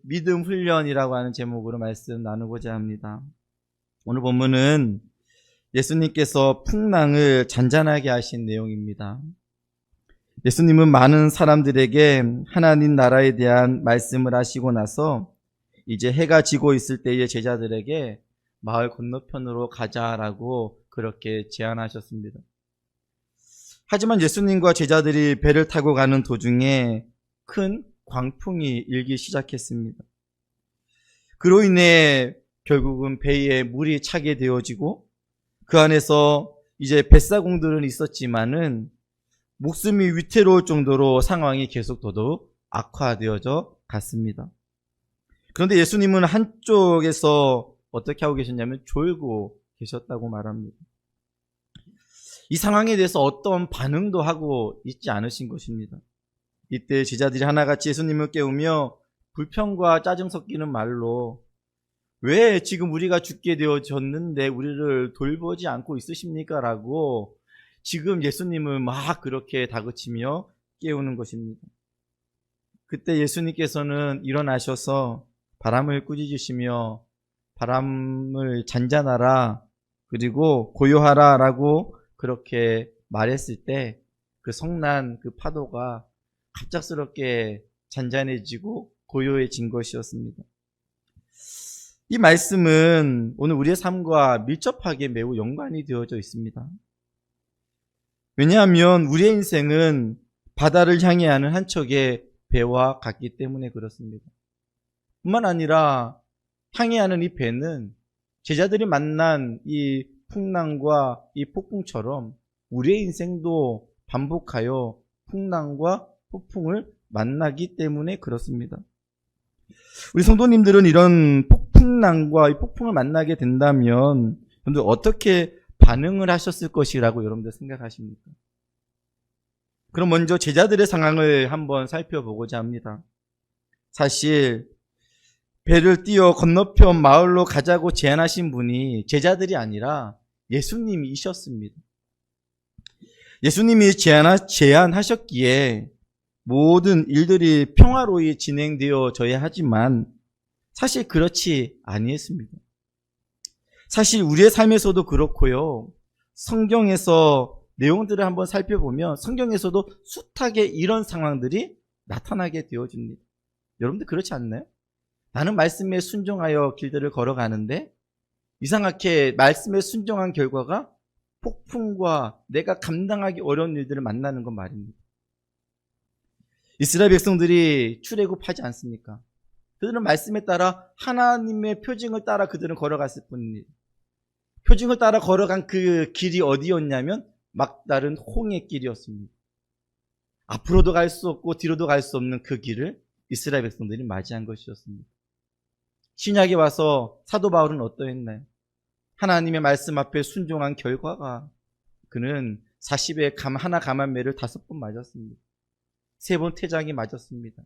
믿음 훈련이라고 하는 제목으로 말씀 나누고자 합니다. 오늘 본문은 예수님께서 풍랑을 잔잔하게 하신 내용입니다. 예수님은 많은 사람들에게 하나님 나라에 대한 말씀을 하시고 나서 이제 해가 지고 있을 때에 제자들에게 마을 건너편으로 가자라고 그렇게 제안하셨습니다. 하지만 예수님과 제자들이 배를 타고 가는 도중에 큰 광풍이 일기 시작했습니다. 그로 인해 결국은 배에 물이 차게 되어지고 그 안에서 이제 뱃사공들은 있었지만은 목숨이 위태로울 정도로 상황이 계속 더더욱 악화되어져 갔습니다. 그런데 예수님은 한쪽에서 어떻게 하고 계셨냐면 졸고 계셨다고 말합니다. 이 상황에 대해서 어떤 반응도 하고 있지 않으신 것입니다. 이때 제자들이 하나같이 예수님을 깨우며 불평과 짜증 섞이는 말로 왜 지금 우리가 죽게 되어졌는데 우리를 돌보지 않고 있으십니까? 라고 지금 예수님을 막 그렇게 다그치며 깨우는 것입니다. 그때 예수님께서는 일어나셔서 바람을 꾸짖으시며 바람을 잔잔하라 그리고 고요하라 라고 그렇게 말했을 때 그 성난 그 파도가 갑작스럽게 잔잔해지고 고요해진 것이었습니다. 이 말씀은 오늘 우리의 삶과 밀접하게 매우 연관이 되어져 있습니다. 왜냐하면 우리의 인생은 바다를 향해 하는 한 척의 배와 같기 때문에 그렇습니다. 뿐만 아니라 향해 하는 이 배는 제자들이 만난 이 풍랑과 이 폭풍처럼 우리의 인생도 반복하여 풍랑과 폭풍을 만나기 때문에 그렇습니다. 우리 성도님들은 이런 폭풍랑과 이 폭풍을 만나게 된다면 여러분들 어떻게 반응을 하셨을 것이라고 여러분들 생각하십니까? 그럼 먼저 제자들의 상황을 한번 살펴보고자 합니다. 사실 배를 띄워 건너편 마을로 가자고 제안하신 분이 제자들이 아니라 예수님이셨습니다. 예수님이 제안하셨기에 모든 일들이 평화로이 진행되어져야 하지만 사실 그렇지 아니했습니다. 사실 우리의 삶에서도 그렇고요. 성경에서 내용들을 한번 살펴보면 성경에서도 숱하게 이런 상황들이 나타나게 되어집니다. 여러분들 그렇지 않나요? 나는 말씀에 순종하여 길들을 걸어가는데 이상하게 말씀에 순종한 결과가 폭풍과 내가 감당하기 어려운 일들을 만나는 건 말입니다. 이스라엘 백성들이 출애굽하지 않습니까? 그들은 말씀에 따라 하나님의 표징을 따라 그들은 걸어갔을 뿐입니다. 표징을 따라 걸어간 그 길이 어디였냐면 막다른 홍해 길이었습니다. 앞으로도 갈 수 없고 뒤로도 갈 수 없는 그 길을 이스라엘 백성들이 맞이한 것이었습니다. 신약에 와서 사도 바울은 어떠했나요? 하나님의 말씀 앞에 순종한 결과가 그는 40에 하나 감한매를 5번 맞았습니다. 3번 태장이 맞았습니다.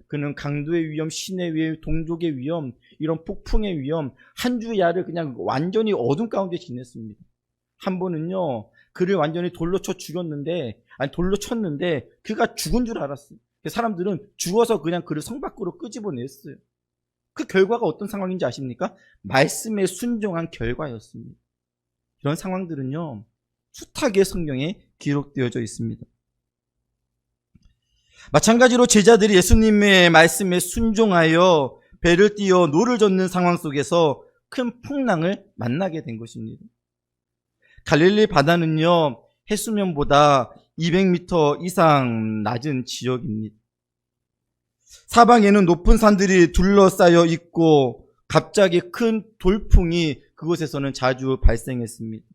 그는 강도의 위험, 신의 위험, 동족의 위험, 이런 폭풍의 위험, 한 주 야를 그냥 완전히 어둠 가운데 지냈습니다. 한 번은요, 그를 완전히 돌로 쳐 죽였는데, 돌로 쳤는데, 그가 죽은 줄 알았어요. 사람들은 죽어서 그냥 그를 성 밖으로 끄집어냈어요. 그 결과가 어떤 상황인지 아십니까? 말씀에 순종한 결과였습니다. 이런 상황들은요, 숱하게 성경에 기록되어져 있습니다. 마찬가지로 제자들이 예수님의 말씀에 순종하여 배를 띄워 노를 젓는 상황 속에서 큰 풍랑을 만나게 된 것입니다. 갈릴리 바다는요, 해수면보다 200m 이상 낮은 지역입니다. 사방에는 높은 산들이 둘러싸여 있고 갑자기 큰 돌풍이 그곳에서는 자주 발생했습니다.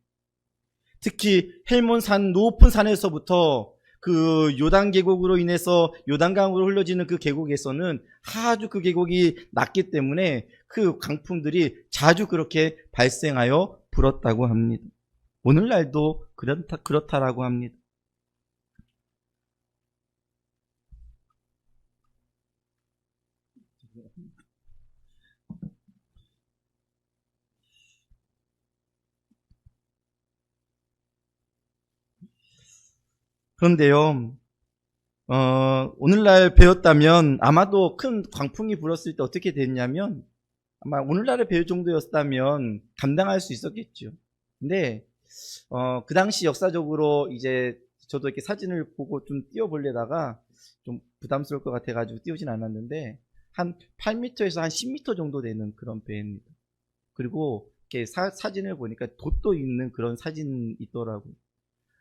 특히 헬몬산 높은 산에서부터 그 요단 계곡으로 인해서 요단강으로 흘러지는 그 계곡에서는 아주 그 계곡이 낮기 때문에 그 강풍들이 자주 그렇게 발생하여 불었다고 합니다. 오늘날도 그렇다라고 합니다. 그런데요, 오늘날 배웠다면 아마도 큰 광풍이 불었을 때 어떻게 됐냐면 아마 오늘날에 배울 정도였다면 감당할 수 있었겠죠. 근데 그 당시 역사적으로 이제 저도 이렇게 사진을 보고 좀 띄워보려다가 좀 부담스러울 것 같아가지고 띄우진 않았는데 한 8m에서 한 10m 정도 되는 그런 배입니다. 그리고 이렇게 사진을 보니까 돛도 있는 그런 사진이 있더라고요.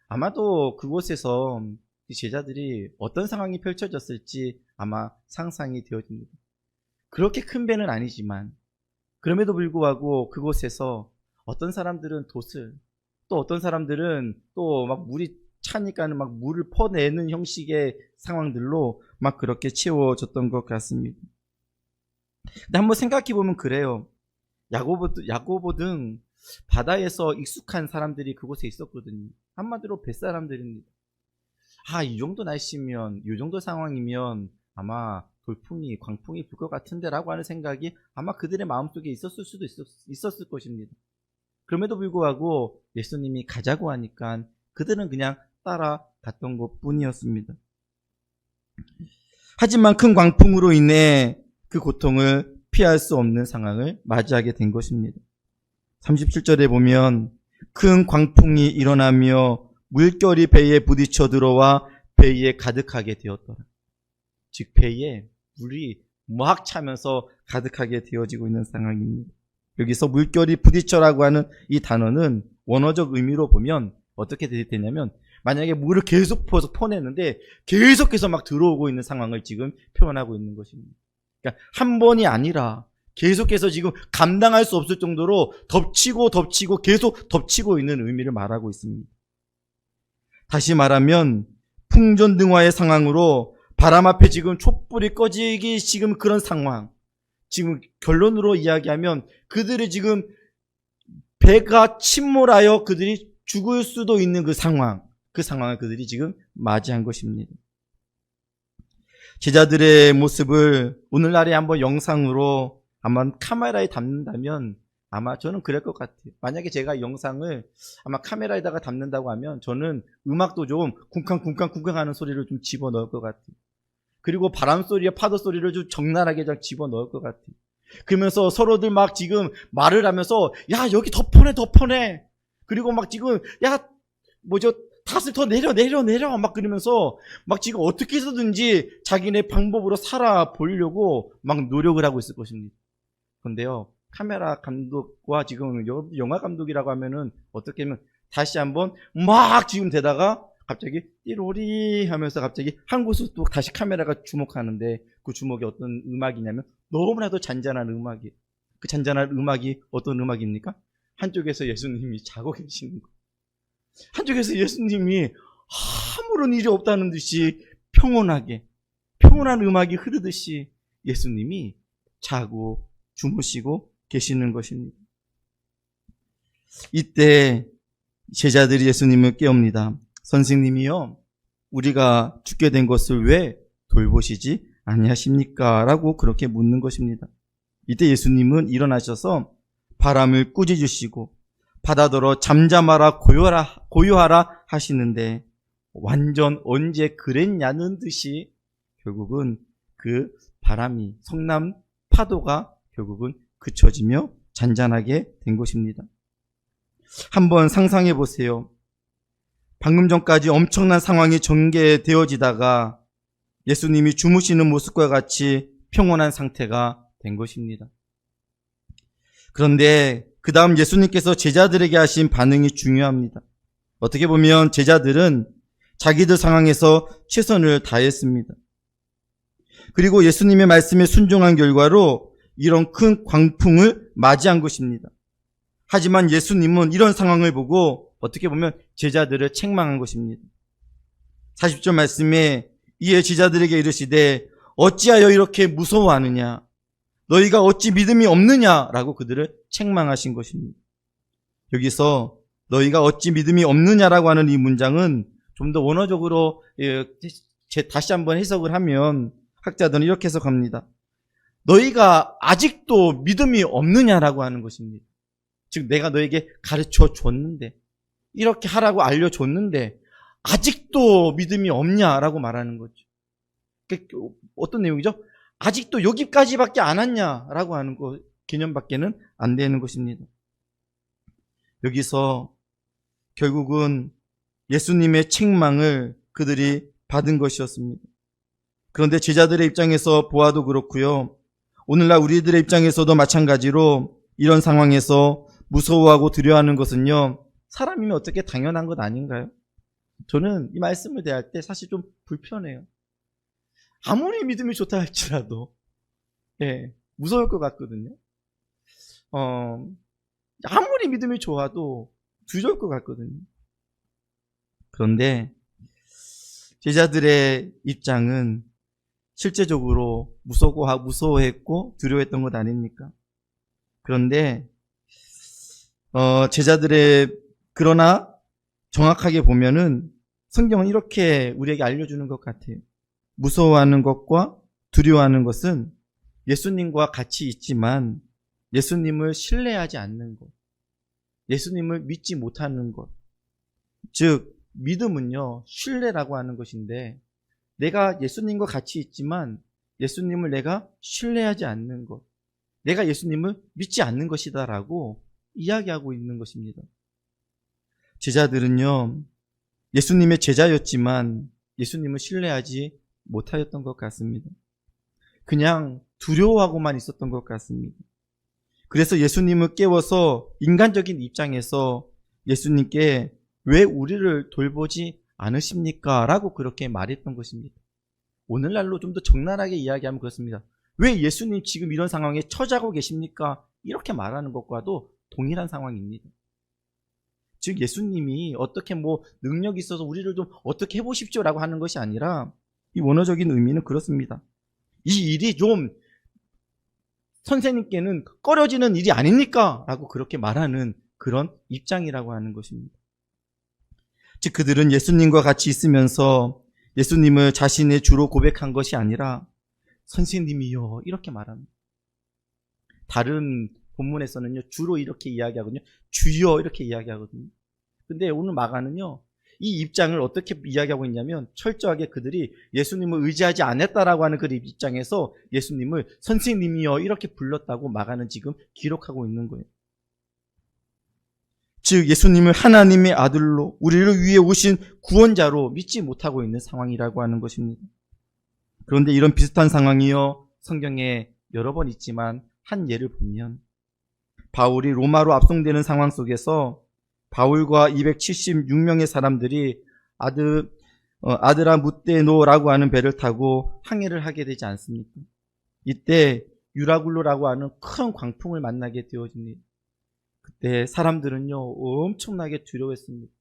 아마도 그곳에서 제자들이 어떤 상황이 펼쳐졌을지 아마 상상이 되어집니다. 그렇게 큰 배는 아니지만 그럼에도 불구하고 그곳에서 어떤 사람들은 돛을 또 어떤 사람들은 또 막 물이 차니까는 막 물을 퍼내는 형식의 상황들로 막 그렇게 채워졌던 것 같습니다. 근데 한번 생각해 보면 그래요. 야고보 등 바다에서 익숙한 사람들이 그곳에 있었거든요. 한마디로 뱃사람들입니다. 이 정도 날씨면, 이 정도 상황이면 아마 돌풍이, 광풍이 불 것 같은데라고 하는 생각이 아마 그들의 마음속에 있었을 수도 있었을 것입니다. 그럼에도 불구하고 예수님이 가자고 하니까 그들은 그냥 따라갔던 것 뿐이었습니다. 하지만 큰 광풍으로 인해 그 고통을 피할 수 없는 상황을 맞이하게 된 것입니다. 37절에 보면 큰 광풍이 일어나며 물결이 배에 부딪혀 들어와 배에 가득하게 되었더라. 즉 배에 물이 막 차면서 가득하게 되어지고 있는 상황입니다. 여기서 물결이 부딪혀라고 하는 이 단어는 원어적 의미로 보면 어떻게 되냐면 만약에 물을 계속 퍼서 퍼내는데 계속해서 막 들어오고 있는 상황을 지금 표현하고 있는 것입니다. 그러니까 한 번이 아니라 계속해서 지금 감당할 수 없을 정도로 덮치고 계속 덮치고 있는 의미를 말하고 있습니다. 다시 말하면 풍전등화의 상황으로 바람 앞에 지금 촛불이 꺼지기 지금 그런 상황. 지금 결론으로 이야기하면 그들이 지금 배가 침몰하여 그들이 죽을 수도 있는 그 상황을 그들이 지금 맞이한 것입니다. 제자들의 모습을 오늘날에 한번 영상으로 아마 카메라에 담는다면 아마 저는 그럴 것 같아요. 만약에 제가 영상을 아마 카메라에다가 담는다고 하면 저는 음악도 좀 쿵쾅 하는 소리를 좀 집어넣을 것 같아요. 그리고 바람 소리와 파도 소리를 좀 적나라하게 좀 집어넣을 것 같아요. 그러면서 서로들 막 지금 말을 하면서 야 여기 더 퍼내 그리고 막 지금 야 닷을 더 내려 막 그러면서 막 지금 어떻게 해서든지 자기네 방법으로 살아보려고 막 노력을 하고 있을 것입니다. 그런데요 카메라 감독과 지금 영화 감독이라고 하면은 어떻게 하면 다시 한번 막 지금 되다가 갑자기 띠로리 하면서 갑자기 한 곳으로 또 다시 카메라가 주목하는데 그 주목이 어떤 음악이냐면 너무나도 잔잔한 음악이에요. 그 잔잔한 음악이 어떤 음악입니까? 한쪽에서 예수님이 자고 계시는 거. 한쪽에서 예수님이 아무런 일이 없다는 듯이 평온한 음악이 흐르듯이 예수님이 자고 주무시고 계시는 것입니다. 이때 제자들이 예수님을 깨웁니다. 선생님이요, 우리가 죽게 된 것을 왜 돌보시지 아니하십니까? 라고 그렇게 묻는 것입니다. 이때 예수님은 일어나셔서 바람을 꾸짖으시고 바다더러 잠잠하라 고요하라 하시는데 완전 언제 그랬냐는 듯이 결국은 그 바람이 성남 파도가 결국은 그쳐지며 잔잔하게 된 것입니다. 한번 상상해 보세요. 방금 전까지 엄청난 상황이 전개되어지다가 예수님이 주무시는 모습과 같이 평온한 상태가 된 것입니다. 그런데 그 다음 예수님께서 제자들에게 하신 반응이 중요합니다. 어떻게 보면 제자들은 자기들 상황에서 최선을 다했습니다. 그리고 예수님의 말씀에 순종한 결과로 이런 큰 광풍을 맞이한 것입니다. 하지만 예수님은 이런 상황을 보고 어떻게 보면 제자들을 책망한 것입니다. 40절 말씀에 이에 제자들에게 이르시되 어찌하여 이렇게 무서워하느냐? 너희가 어찌 믿음이 없느냐라고 그들을 책망하신 것입니다. 여기서 너희가 어찌 믿음이 없느냐라고 하는 이 문장은 좀 더 원어적으로 다시 한번 해석을 하면 학자들은 이렇게 해석합니다. 너희가 아직도 믿음이 없느냐라고 하는 것입니다. 즉 내가 너에게 가르쳐 줬는데 이렇게 하라고 알려줬는데 아직도 믿음이 없냐라고 말하는 거죠. 어떤 내용이죠? 아직도 여기까지밖에 안 왔냐라고 하는 거 개념밖에는 안 되는 것입니다. 여기서 결국은 예수님의 책망을 그들이 받은 것이었습니다. 그런데 제자들의 입장에서 보아도 그렇고요. 오늘날 우리들의 입장에서도 마찬가지로 이런 상황에서 무서워하고 두려워하는 것은요. 사람이면 어떻게 당연한 것 아닌가요? 저는 이 말씀을 대할 때 사실 좀 불편해요. 아무리 믿음이 좋다 할지라도 무서울 것 같거든요. 아무리 믿음이 좋아도 두려울 것 같거든요. 그런데 제자들의 입장은 실제적으로 무서워했고 두려워했던 것 아닙니까? 그런데 그러나 정확하게 보면은 성경은 이렇게 우리에게 알려주는 것 같아요. 무서워하는 것과 두려워하는 것은 예수님과 같이 있지만 예수님을 신뢰하지 않는 것, 예수님을 믿지 못하는 것. 즉 믿음은요, 신뢰라고 하는 것인데 내가 예수님과 같이 있지만 예수님을 내가 신뢰하지 않는 것, 내가 예수님을 믿지 않는 것이다라고 이야기하고 있는 것입니다. 제자들은요, 예수님의 제자였지만 예수님을 신뢰하지 못하였던 것 같습니다. 그냥 두려워하고만 있었던 것 같습니다. 그래서 예수님을 깨워서 인간적인 입장에서 예수님께 왜 우리를 돌보지 않으십니까? 라고 그렇게 말했던 것입니다. 오늘날로 좀 더 적나라하게 이야기하면 그렇습니다. 왜 예수님 지금 이런 상황에 처자고 계십니까? 이렇게 말하는 것과도 동일한 상황입니다. 즉 예수님이 어떻게 능력이 있어서 우리를 좀 어떻게 해보십시오 라고 하는 것이 아니라 이 원어적인 의미는 그렇습니다. 이 일이 좀 선생님께는 꺼려지는 일이 아닙니까? 라고 그렇게 말하는 그런 입장이라고 하는 것입니다. 즉 그들은 예수님과 같이 있으면서 예수님을 자신의 주로 고백한 것이 아니라 선생님이요 이렇게 말합니다. 다른 본문에서는요 주로 이렇게 이야기하거든요. 주여 이렇게 이야기하거든요. 근데 오늘 마가는요 이 입장을 어떻게 이야기하고 있냐면 철저하게 그들이 예수님을 의지하지 않았다라고 하는 그 입장에서 예수님을 선생님이요 이렇게 불렀다고 마가는 지금 기록하고 있는 거예요. 즉 예수님을 하나님의 아들로 우리를 위해 오신 구원자로 믿지 못하고 있는 상황이라고 하는 것입니다. 그런데 이런 비슷한 상황이요 성경에 여러 번 있지만 한 예를 보면 바울이 로마로 압송되는 상황 속에서 바울과 276명의 사람들이 아드라 무테노라고 하는 배를 타고 항해를 하게 되지 않습니까? 이때 유라굴로라고 하는 큰 광풍을 만나게 되어집니다. 그때 사람들은요 엄청나게 두려워했습니다.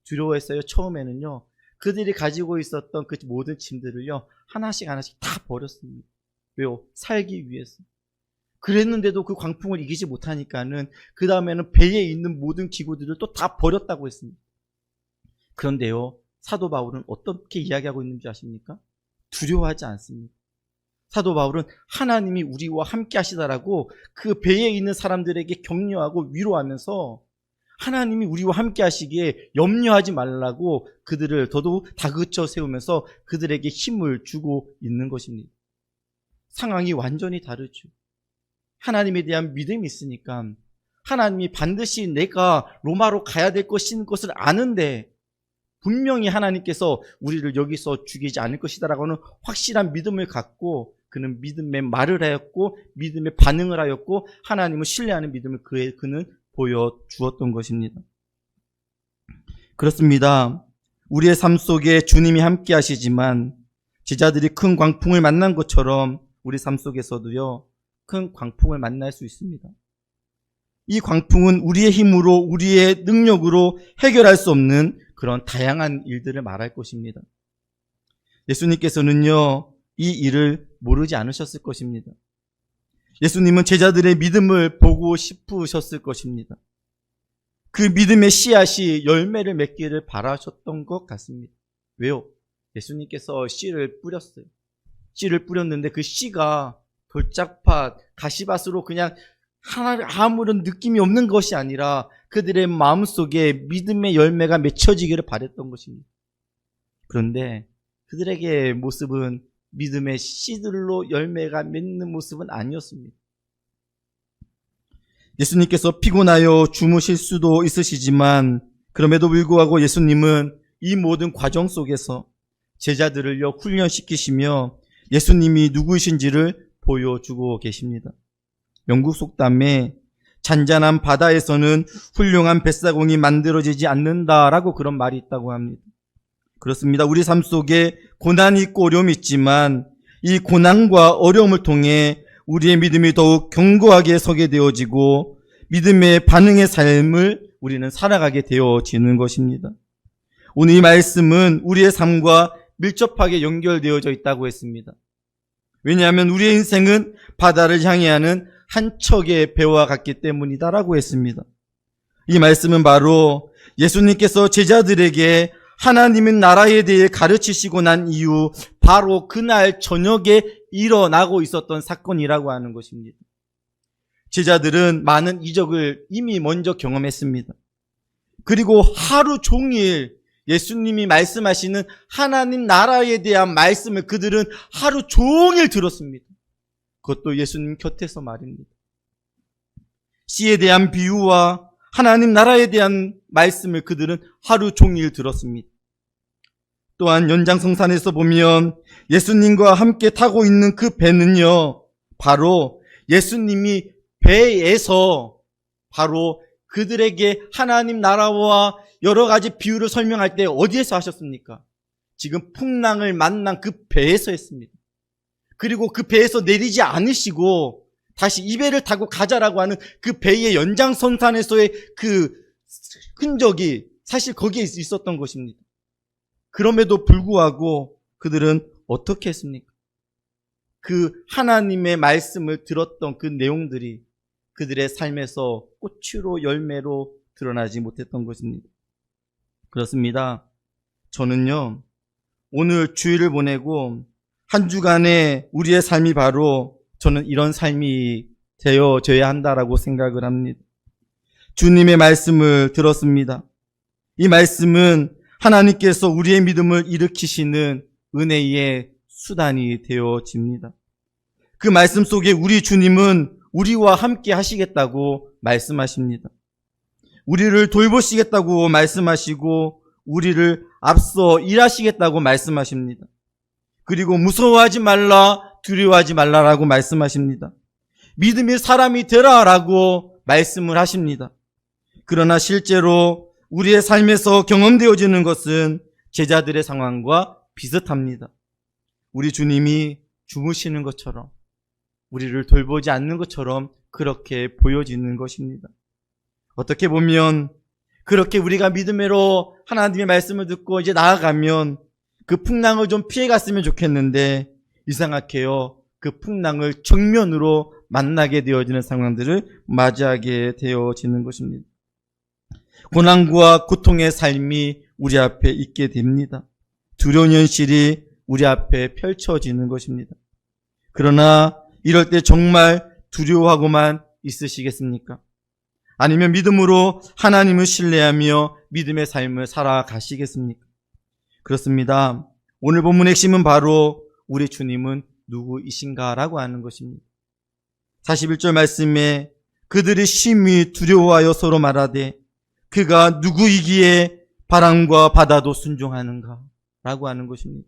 두려워했어요. 처음에는요 그들이 가지고 있었던 그 모든 짐들을요 하나씩 다 버렸습니다. 왜요? 살기 위해서. 그랬는데도 그 광풍을 이기지 못하니까는 그 다음에는 배에 있는 모든 기구들을 또 다 버렸다고 했습니다. 그런데요 사도 바울은 어떻게 이야기하고 있는지 아십니까? 두려워하지 않습니다. 사도 바울은 하나님이 우리와 함께 하시다라고 그 배에 있는 사람들에게 격려하고 위로하면서 하나님이 우리와 함께 하시기에 염려하지 말라고 그들을 더더욱 다그쳐 세우면서 그들에게 힘을 주고 있는 것입니다. 상황이 완전히 다르죠. 하나님에 대한 믿음이 있으니까 하나님이 반드시 내가 로마로 가야 될 것인 것을 아는데 분명히 하나님께서 우리를 여기서 죽이지 않을 것이다라고 하는 확실한 믿음을 갖고 그는 믿음의 말을 하였고 믿음의 반응을 하였고 하나님을 신뢰하는 믿음을 그는 보여주었던 것입니다. 그렇습니다. 우리의 삶 속에 주님이 함께 하시지만 제자들이 큰 광풍을 만난 것처럼 우리 삶 속에서도요 큰 광풍을 만날 수 있습니다. 이 광풍은 우리의 힘으로 우리의 능력으로 해결할 수 없는 그런 다양한 일들을 말할 것입니다. 예수님께서는요 이 일을 모르지 않으셨을 것입니다. 예수님은 제자들의 믿음을 보고 싶으셨을 것입니다. 그 믿음의 씨앗이 열매를 맺기를 바라셨던 것 같습니다. 왜요? 예수님께서 씨를 뿌렸어요. 씨를 뿌렸는데 그 씨가 돌짝밭, 가시밭으로 그냥 아무런 느낌이 없는 것이 아니라 그들의 마음속에 믿음의 열매가 맺혀지기를 바랬던 것입니다. 그런데 그들에게 모습은 믿음의 씨들로 열매가 맺는 모습은 아니었습니다. 예수님께서 피곤하여 주무실 수도 있으시지만 그럼에도 불구하고 예수님은 이 모든 과정 속에서 제자들을요 훈련시키시며 예수님이 누구이신지를 보여주고 계십니다. 영국 속담에 잔잔한 바다에서는 훌륭한 뱃사공이 만들어지지 않는다라고 그런 말이 있다고 합니다. 그렇습니다. 우리 삶 속에 고난이 있고 어려움이 있지만 이 고난과 어려움을 통해 우리의 믿음이 더욱 견고하게 서게 되어지고 믿음의 반응의 삶을 우리는 살아가게 되어지는 것입니다. 오늘 이 말씀은 우리의 삶과 밀접하게 연결되어져 있다고 했습니다. 왜냐하면 우리의 인생은 바다를 향해 하는 한 척의 배와 같기 때문이다라고 했습니다. 이 말씀은 바로 예수님께서 제자들에게 하나님의 나라에 대해 가르치시고 난 이후 바로 그날 저녁에 일어나고 있었던 사건이라고 하는 것입니다. 제자들은 많은 이적을 이미 먼저 경험했습니다. 그리고 하루 종일 예수님이 말씀하시는 하나님 나라에 대한 말씀을 그들은 하루 종일 들었습니다. 그것도 예수님 곁에서 말입니다. 씨에 대한 비유와 하나님 나라에 대한 말씀을 그들은 하루 종일 들었습니다. 또한 연장성산에서 보면 예수님과 함께 타고 있는 그 배는요, 바로 예수님이 배에서 바로 그들에게 하나님 나라와 여러 가지 비유를 설명할 때 어디에서 하셨습니까? 지금 풍랑을 만난 그 배에서 했습니다. 그리고 그 배에서 내리지 않으시고 다시 이 배를 타고 가자라고 하는 그 배의 연장선상에서의 그 흔적이 사실 거기에 있었던 것입니다. 그럼에도 불구하고 그들은 어떻게 했습니까? 그 하나님의 말씀을 들었던 그 내용들이 그들의 삶에서 꽃으로 열매로 드러나지 못했던 것입니다. 그렇습니다. 저는요, 오늘 주일을 보내고 한 주간의 우리의 삶이 바로 저는 이런 삶이 되어져야 한다라고 생각을 합니다. 주님의 말씀을 들었습니다. 이 말씀은 하나님께서 우리의 믿음을 일으키시는 은혜의 수단이 되어집니다. 그 말씀 속에 우리 주님은 우리와 함께 하시겠다고 말씀하십니다. 우리를 돌보시겠다고 말씀하시고 우리를 앞서 일하시겠다고 말씀하십니다. 그리고 무서워하지 말라, 두려워하지 말라라고 말씀하십니다. 믿음의 사람이 되라라고 말씀을 하십니다. 그러나 실제로 우리의 삶에서 경험되어지는 것은 제자들의 상황과 비슷합니다. 우리 주님이 주무시는 것처럼, 우리를 돌보지 않는 것처럼 그렇게 보여지는 것입니다. 어떻게 보면 그렇게 우리가 믿음으로 하나님의 말씀을 듣고 이제 나아가면 그 풍랑을 좀 피해갔으면 좋겠는데 이상하게요, 그 풍랑을 정면으로 만나게 되어지는 상황들을 맞이하게 되어지는 것입니다. 고난과 고통의 삶이 우리 앞에 있게 됩니다. 두려운 현실이 우리 앞에 펼쳐지는 것입니다. 그러나 이럴 때 정말 두려워하고만 있으시겠습니까? 아니면 믿음으로 하나님을 신뢰하며 믿음의 삶을 살아가시겠습니까? 그렇습니다. 오늘 본문의 핵심은 바로 우리 주님은 누구이신가라고 하는 것입니다. 41절 말씀에 그들이 심히 두려워하여 서로 말하되 그가 누구이기에 바람과 바다도 순종하는가 라고 하는 것입니다.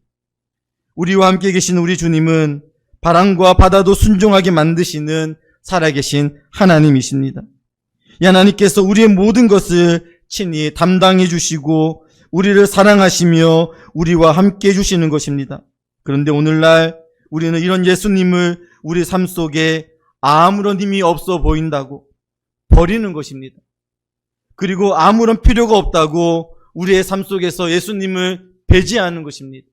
우리와 함께 계신 우리 주님은 바람과 바다도 순종하게 만드시는 살아계신 하나님이십니다. 이 하나님께서 우리의 모든 것을 친히 담당해 주시고 우리를 사랑하시며 우리와 함께 해주시는 것입니다. 그런데 오늘날 우리는 이런 예수님을 우리 삶 속에 아무런 힘이 없어 보인다고 버리는 것입니다. 그리고 아무런 필요가 없다고 우리의 삶 속에서 예수님을 배제하는 것입니다.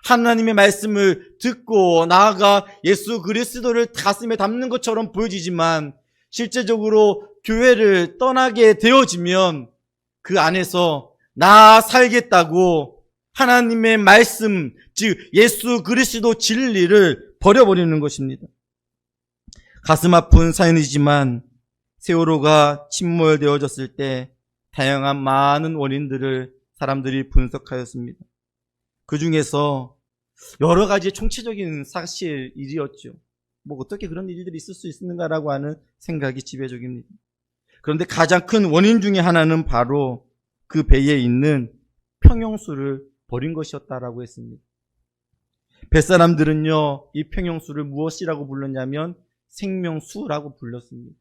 하나님의 말씀을 듣고 나아가 예수 그리스도를 가슴에 담는 것처럼 보여지지만 실제적으로 교회를 떠나게 되어지면 그 안에서 나 살겠다고 하나님의 말씀, 즉 예수 그리스도 진리를 버려버리는 것입니다. 가슴 아픈 사연이지만 세월호가 침몰되어졌을 때 다양한 많은 원인들을 사람들이 분석하였습니다. 그 중에서 여러 가지 총체적인 사실 일이었죠. 뭐 어떻게 그런 일들이 있을 수 있는가라고 하는 생각이 지배적입니다. 그런데 가장 큰 원인 중에 하나는 바로 그 배에 있는 평형수를 버린 것이었다라고 했습니다. 뱃사람들은요, 이 평형수를 무엇이라고 불렀냐면 생명수라고 불렀습니다.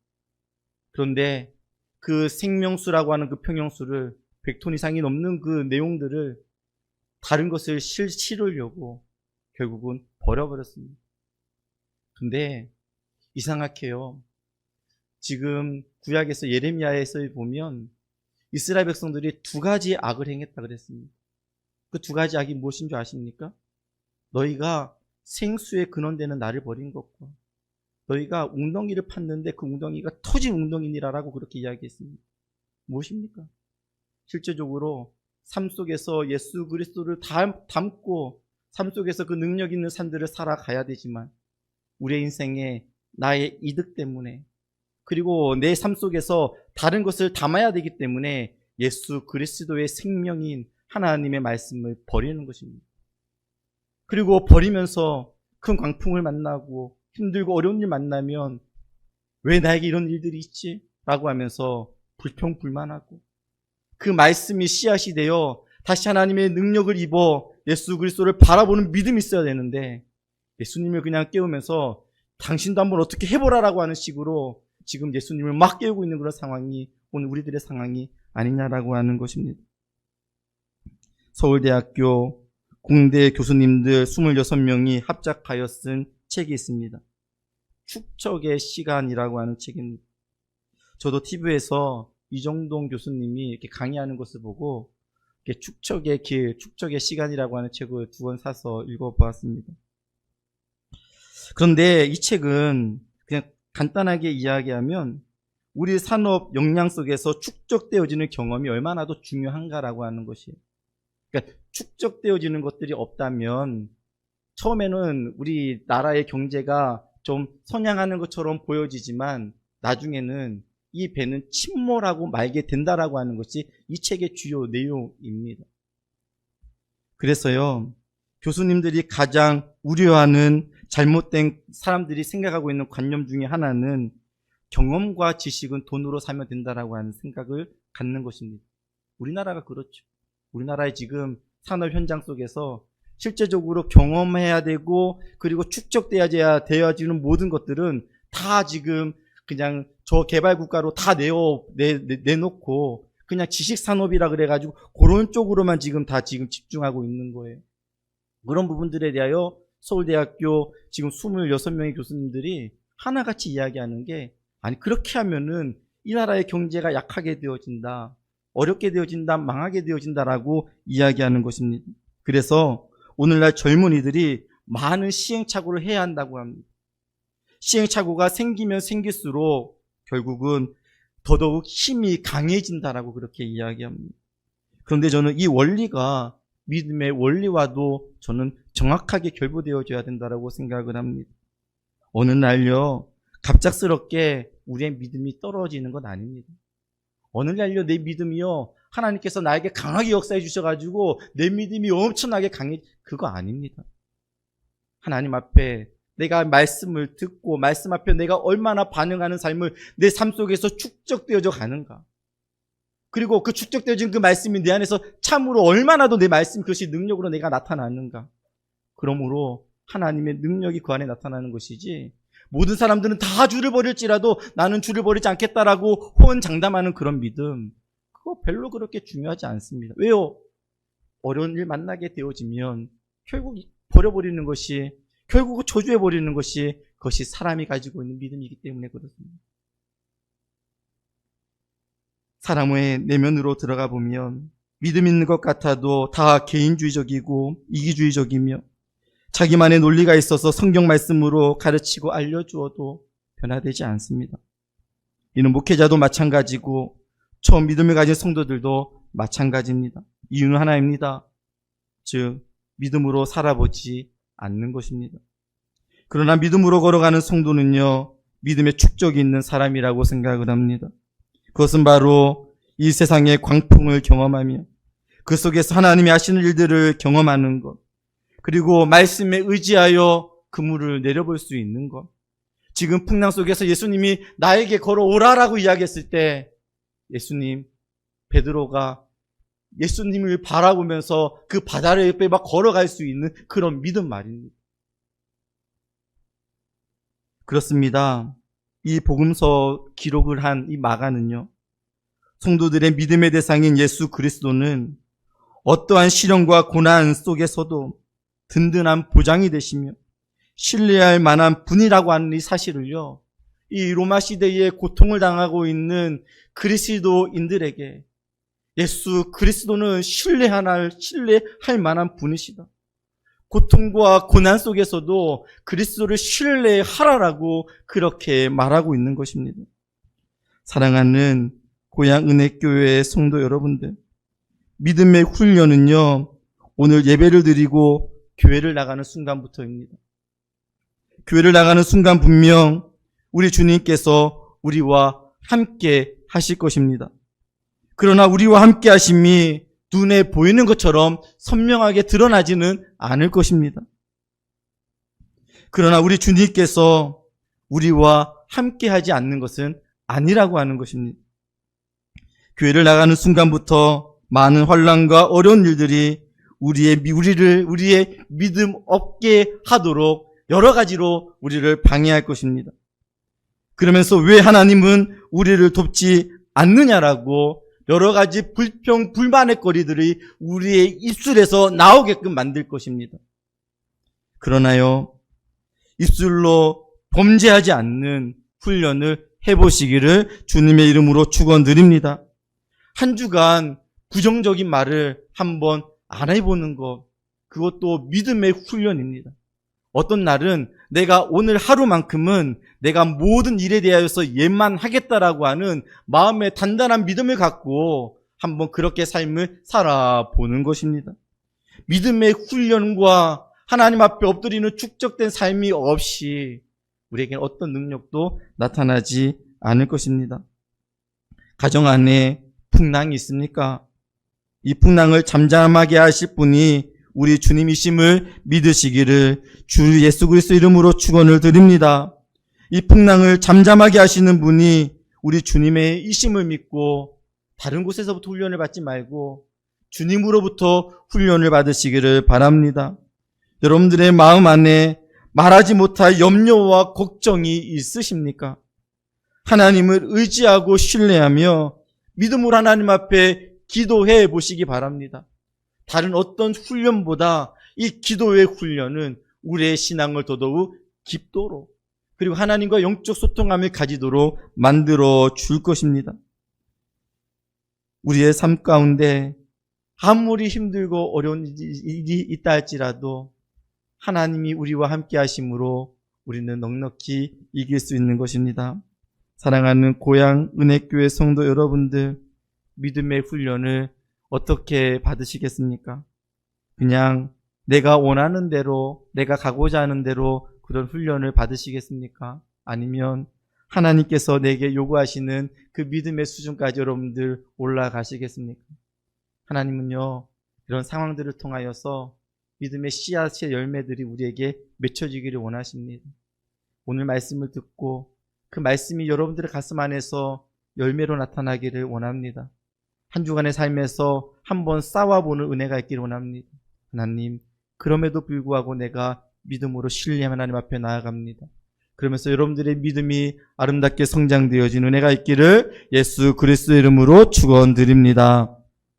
그런데 그 생명수라고 하는 그 평형수를 100톤 이상이 넘는 그 내용들을 다른 것을 실으려고 결국은 버려버렸습니다. 근데 이상하게요. 지금 구약에서 예레미야에서 보면 이스라엘 백성들이 두 가지 악을 행했다 그랬습니다. 그 두 가지 악이 무엇인 줄 아십니까? 너희가 생수의 근원되는 나를 버린 것과 너희가 웅덩이를 팠는데 그 웅덩이가 터진 웅덩이니라라고 그렇게 이야기했습니다. 무엇입니까? 실제적으로 삶 속에서 예수 그리스도를 담고 삶 속에서 그 능력 있는 삶들을 살아가야 되지만 우리의 인생에 나의 이득 때문에 그리고 내 삶 속에서 다른 것을 담아야 되기 때문에 예수 그리스도의 생명인 하나님의 말씀을 버리는 것입니다. 그리고 버리면서 큰 광풍을 만나고 힘들고 어려운 일 만나면 왜 나에게 이런 일들이 있지? 라고 하면서 불평불만하고 그 말씀이 씨앗이 되어 다시 하나님의 능력을 입어 예수 그리스도를 바라보는 믿음이 있어야 되는데 예수님을 그냥 깨우면서 당신도 한번 어떻게 해보라라고 하는 식으로 지금 예수님을 막 깨우고 있는 그런 상황이 오늘 우리들의 상황이 아니냐라고 하는 것입니다. 서울대학교 공대 교수님들 26명이 합작하여 쓴 책이 있습니다. 축적의 시간이라고 하는 책입니다. 저도 TV에서 이정동 교수님이 이렇게 강의하는 것을 보고 이렇게 축적의 길, 축적의 시간이라고 하는 책을 2권 사서 읽어보았습니다. 그런데 이 책은 그냥 간단하게 이야기하면 우리 산업 역량 속에서 축적되어지는 경험이 얼마나 더 중요한가라고 하는 것이에요. 그러니까 축적되어지는 것들이 없다면 처음에는 우리 나라의 경제가 좀 선양하는 것처럼 보여지지만 나중에는 이 배는 침몰하고 말게 된다라고 하는 것이 이 책의 주요 내용입니다. 그래서요, 교수님들이 가장 우려하는 잘못된 사람들이 생각하고 있는 관념 중에 하나는 경험과 지식은 돈으로 사면 된다라고 하는 생각을 갖는 것입니다. 우리나라가 그렇죠. 우리나라의 지금 산업 현장 속에서 실제적으로 경험해야 되고 그리고 축적되어지는 모든 것들은 다 지금 그냥 저개발국가로 다 내놓고 그냥 지식산업이라 그래가지고 그런 쪽으로만 지금 집중하고 있는 거예요. 그런 부분들에 대하여 서울대학교 지금 26명의 교수님들이 하나같이 이야기하는 게 아니 그렇게 하면은 이 나라의 경제가 약하게 되어진다. 어렵게 되어진다. 망하게 되어진다라고 이야기하는 것입니다. 그래서 오늘날 젊은이들이 많은 시행착오를 해야 한다고 합니다. 시행착오가 생기면 생길수록 결국은 더더욱 힘이 강해진다라고 그렇게 이야기합니다. 그런데 저는 이 원리가 믿음의 원리와도 저는 정확하게 결부되어져야 된다라고 생각을 합니다. 어느 날요, 갑작스럽게 우리의 믿음이 떨어지는 건 아닙니다. 어느 날요, 내 믿음이요, 하나님께서 나에게 강하게 역사해 주셔가지고 내 믿음이 엄청나게 그거 아닙니다. 하나님 앞에 내가 말씀을 듣고 말씀 앞에 내가 얼마나 반응하는 삶을 내 삶 속에서 축적되어져 가는가. 그리고 그 축적되어진 그 말씀이 내 안에서 참으로 얼마나 더 내 말씀 그것이 능력으로 내가 나타나는가. 그러므로 하나님의 능력이 그 안에 나타나는 것이지 모든 사람들은 다 주를 버릴지라도 나는 주를 버리지 않겠다라고 호언장담하는 그런 믿음 그거 별로 그렇게 중요하지 않습니다. 왜요? 어려운 일 만나게 되어지면 결국 버려버리는 것이 결국 저주해버리는 것이 그것이 사람이 가지고 있는 믿음이기 때문에 그렇습니다. 사람의 내면으로 들어가 보면 믿음 있는 것 같아도 다 개인주의적이고 이기주의적이며 자기만의 논리가 있어서 성경 말씀으로 가르치고 알려주어도 변화되지 않습니다. 이는 목회자도 마찬가지고 처음 믿음을 가진 성도들도 마찬가지입니다. 이유는 하나입니다. 즉 믿음으로 살아보지 않는 것입니다. 그러나 믿음으로 걸어가는 성도는요, 믿음의 축적이 있는 사람이라고 생각을 합니다. 그것은 바로 이 세상의 광풍을 경험하며 그 속에서 하나님이 하시는 일들을 경험하는 것, 그리고 말씀에 의지하여 그물을 내려볼 수 있는 것. 지금 풍랑 속에서 예수님이 나에게 걸어오라라고 이야기했을 때 예수님, 베드로가 예수님을 바라보면서 그 바다를 옆에 막 걸어갈 수 있는 그런 믿음 말입니다. 그렇습니다. 이 복음서 기록을 한 이 마가는요, 성도들의 믿음의 대상인 예수 그리스도는 어떠한 시련과 고난 속에서도 든든한 보장이 되시며 신뢰할 만한 분이라고 하는 이 사실을요, 이 로마 시대에 고통을 당하고 있는 그리스도인들에게 예수 그리스도는 신뢰할 만한 분이시다. 고통과 고난 속에서도 그리스도를 신뢰하라라고 그렇게 말하고 있는 것입니다. 사랑하는 고향 은혜교회 성도 여러분들, 믿음의 훈련은요, 오늘 예배를 드리고 교회를 나가는 순간부터입니다. 교회를 나가는 순간 분명 우리 주님께서 우리와 함께 하실 것입니다. 그러나 우리와 함께 하심이 눈에 보이는 것처럼 선명하게 드러나지는 않을 것입니다. 그러나 우리 주님께서 우리와 함께 하지 않는 것은 아니라고 하는 것입니다. 교회를 나가는 순간부터 많은 환난과 어려운 일들이 우리의 믿음 없게 하도록 여러 가지로 우리를 방해할 것입니다. 그러면서 왜 하나님은 우리를 돕지 않느냐라고 여러 가지 불평, 불만의 거리들이 우리의 입술에서 나오게끔 만들 것입니다. 그러나요, 입술로 범죄하지 않는 훈련을 해보시기를 주님의 이름으로 축원드립니다. 한 주간 부정적인 말을 한번 안 해보는 것, 그것도 믿음의 훈련입니다. 어떤 날은 내가 오늘 하루만큼은 내가 모든 일에 대하여서 예만 하겠다라고 하는 마음의 단단한 믿음을 갖고 한번 그렇게 삶을 살아보는 것입니다. 믿음의 훈련과 하나님 앞에 엎드리는 축적된 삶이 없이 우리에게는 어떤 능력도 나타나지 않을 것입니다. 가정 안에 풍랑이 있습니까? 이 풍랑을 잠잠하게 하실 분이 우리 주님이심을 믿으시기를 주 예수 그리스도 이름으로 축원을 드립니다. 이 풍랑을 잠잠하게 하시는 분이 우리 주님의 이심을 믿고 다른 곳에서부터 훈련을 받지 말고 주님으로부터 훈련을 받으시기를 바랍니다. 여러분들의 마음 안에 말하지 못할 염려와 걱정이 있으십니까? 하나님을 의지하고 신뢰하며 믿음으로 하나님 앞에 기도해 보시기 바랍니다. 다른 어떤 훈련보다 이 기도의 훈련은 우리의 신앙을 더더욱 깊도록 그리고 하나님과 영적 소통함을 가지도록 만들어 줄 것입니다. 우리의 삶 가운데 아무리 힘들고 어려운 일이 있다 할지라도 하나님이 우리와 함께 하심으로 우리는 넉넉히 이길 수 있는 것입니다. 사랑하는 고향 은혜교회 성도 여러분들, 믿음의 훈련을 어떻게 받으시겠습니까? 그냥 내가 원하는 대로, 내가 가고자 하는 대로 그런 훈련을 받으시겠습니까? 아니면 하나님께서 내게 요구하시는 그 믿음의 수준까지 여러분들 올라가시겠습니까? 하나님은요, 이런 상황들을 통하여서 믿음의 씨앗의 열매들이 우리에게 맺혀지기를 원하십니다. 오늘 말씀을 듣고 그 말씀이 여러분들의 가슴 안에서 열매로 나타나기를 원합니다. 한 주간의 삶에서 한번 싸워보는 은혜가 있기를 원합니다. 하나님, 그럼에도 불구하고 내가 믿음으로 신뢰하며 하나님 앞에 나아갑니다. 그러면서 여러분들의 믿음이 아름답게 성장되어진 은혜가 있기를 예수 그리스도의 이름으로 축원드립니다.